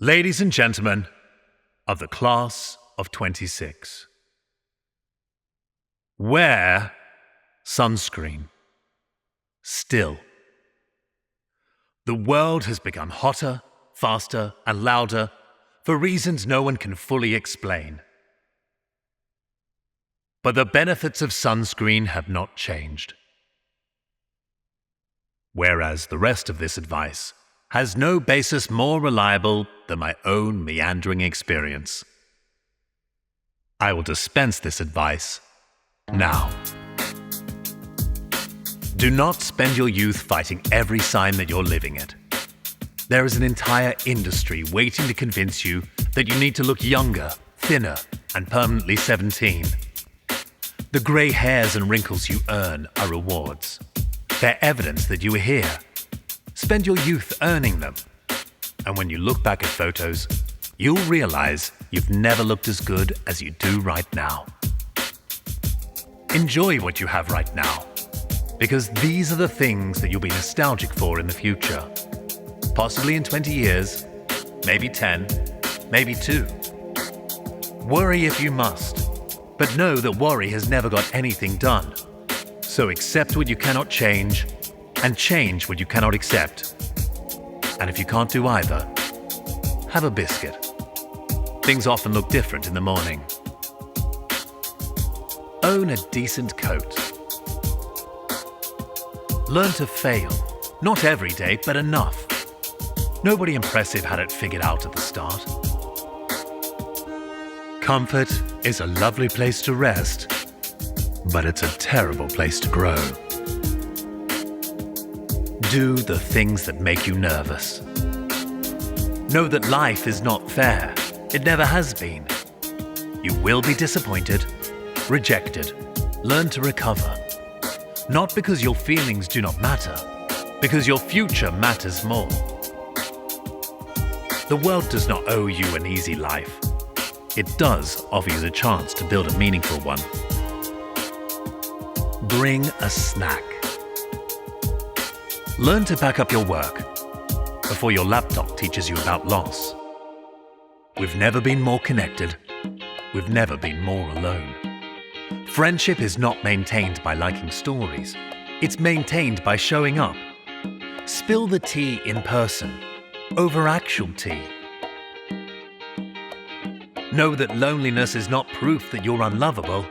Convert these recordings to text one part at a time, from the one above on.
Ladies and gentlemen of the class of 26, wear sunscreen. Still. The world has become hotter, faster, and louder for reasons no one can fully explain. But the benefits of sunscreen have not changed. Whereas the rest of this advice has no basis more reliable than my own meandering experience. I will dispense this advice now. Do not spend your youth fighting every sign that you're living it. There is an entire industry waiting to convince you that you need to look younger, thinner, and permanently 17. The grey hairs and wrinkles you earn are rewards. They're evidence that you are here. Spend your youth earning them. And when you look back at photos, you'll realize you've never looked as good as you do right now. Enjoy what you have right now, because these are the things that you'll be nostalgic for in the future. Possibly in 20 years, maybe 10, maybe 2. Worry if you must, but know that worry has never got anything done. So accept what you cannot change, and change what you cannot accept. And if you can't do either, have a biscuit. Things often look different in the morning. Own a decent coat. Learn to fail. Not every day, but enough. Nobody impressive had it figured out at the start. Comfort is a lovely place to rest, but it's a terrible place to grow. Do the things that make you nervous. Know that life is not fair. It never has been. You will be disappointed, rejected. Learn to recover. Not because your feelings do not matter, because your future matters more. The world does not owe you an easy life. It does offer you the chance to build a meaningful one. Bring a snack. Learn to back up your work before your laptop teaches you about loss. We've never been more connected. We've never been more alone. Friendship is not maintained by liking stories. It's maintained by showing up. Spill the tea in person over actual tea. Know that loneliness is not proof that you're unlovable,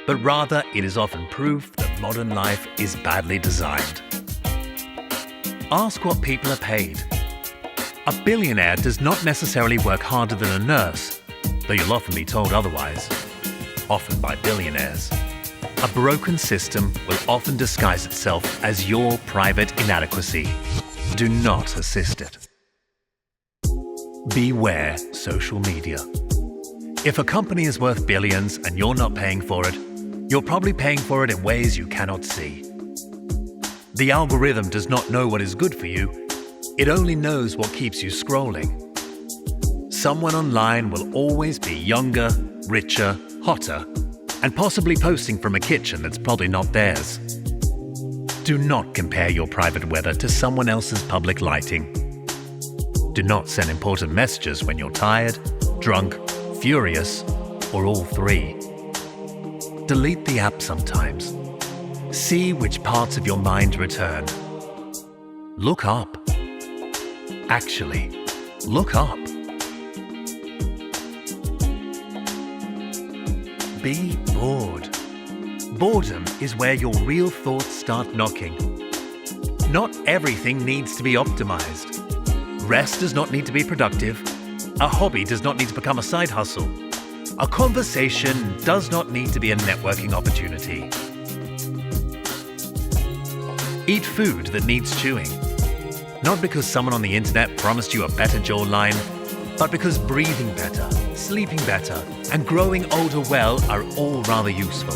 but rather it is often proof that modern life is badly designed. Ask what people are paid. A billionaire does not necessarily work harder than a nurse, though you'll often be told otherwise, often by billionaires. A broken system will often disguise itself as your private inadequacy. Do not assist it. Beware social media. If a company is worth billions and you're not paying for it, you're probably paying for it in ways you cannot see. The algorithm does not know what is good for you. It only knows what keeps you scrolling. Someone online will always be younger, richer, hotter, and possibly posting from a kitchen that's probably not theirs. Do not compare your private weather to someone else's public lighting. Do not send important messages when you're tired, drunk, furious, or all three. Delete the app sometimes. See which parts of your mind return. Look up. Actually, look up. Be bored. Boredom is where your real thoughts start knocking. Not everything needs to be optimized. Rest does not need to be productive. A hobby does not need to become a side hustle. A conversation does not need to be a networking opportunity. Eat food that needs chewing. Not because someone on the internet promised you a better jawline, but because breathing better, sleeping better, and growing older well are all rather useful.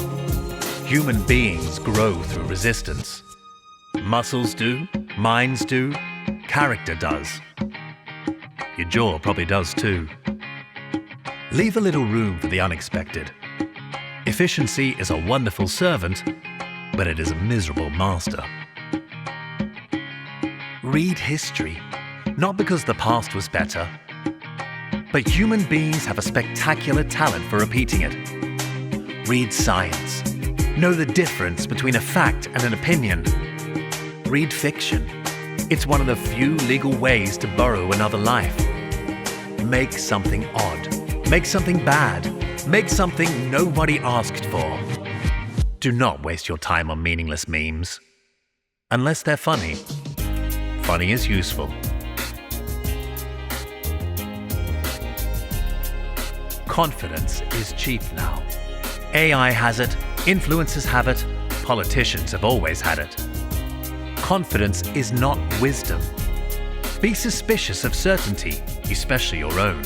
Human beings grow through resistance. Muscles do, minds do, character does. Your jaw probably does too. Leave a little room for the unexpected. Efficiency is a wonderful servant, but it is a miserable master. Read history, not because the past was better, But human beings have a spectacular talent for repeating it. Read science. Know the difference between a fact and an opinion. Read fiction. It's one of the few legal ways to borrow another life. Make something odd. Make something bad. Make something nobody asked for. Do not waste your time on meaningless memes. Unless they're funny. Funny is useful. Confidence is cheap now. AI has it, influencers have it, politicians have always had it. Confidence is not wisdom. Be suspicious of certainty, especially your own.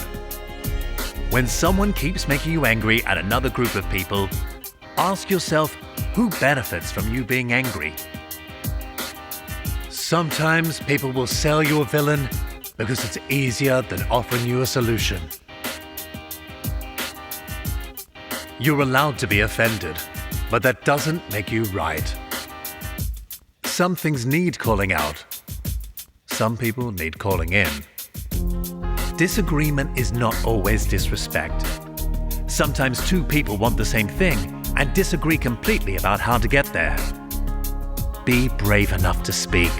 When someone keeps making you angry at another group of people, ask yourself who benefits from you being angry. Sometimes people will sell you a villain because it's easier than offering you a solution. You're allowed to be offended, but that doesn't make you right. Some things need calling out. Some people need calling in. Disagreement is not always disrespect. Sometimes two people want the same thing and disagree completely about how to get there. Be brave enough to speak,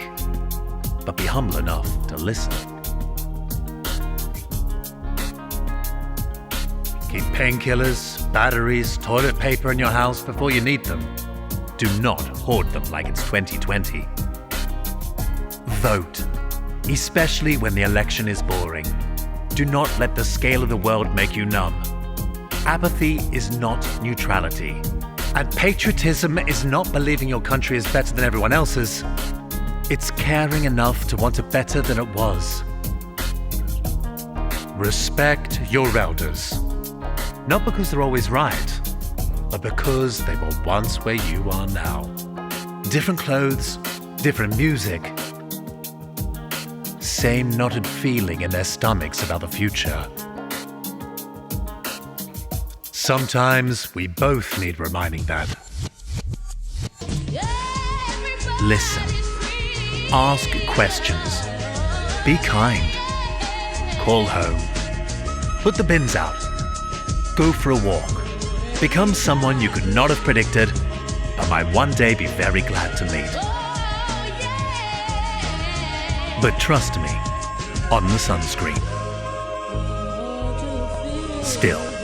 but be humble enough to listen. Keep painkillers, batteries, toilet paper in your house before you need them. Do not hoard them like it's 2020. Vote, especially when the election is boring. Do not let the scale of the world make you numb. Apathy is not neutrality. And patriotism is not believing your country is better than everyone else's. It's caring enough to want it better than it was. Respect your elders. Not because they're always right, but because they were once where you are now. Different clothes, different music. Same knotted feeling in their stomachs about the future. Sometimes we both need reminding that. Listen. Ask questions. Be kind. Call home. Put the bins out. Go for a walk. Become someone you could not have predicted, but might one day be very glad to meet. But trust me, on the sunscreen. Still.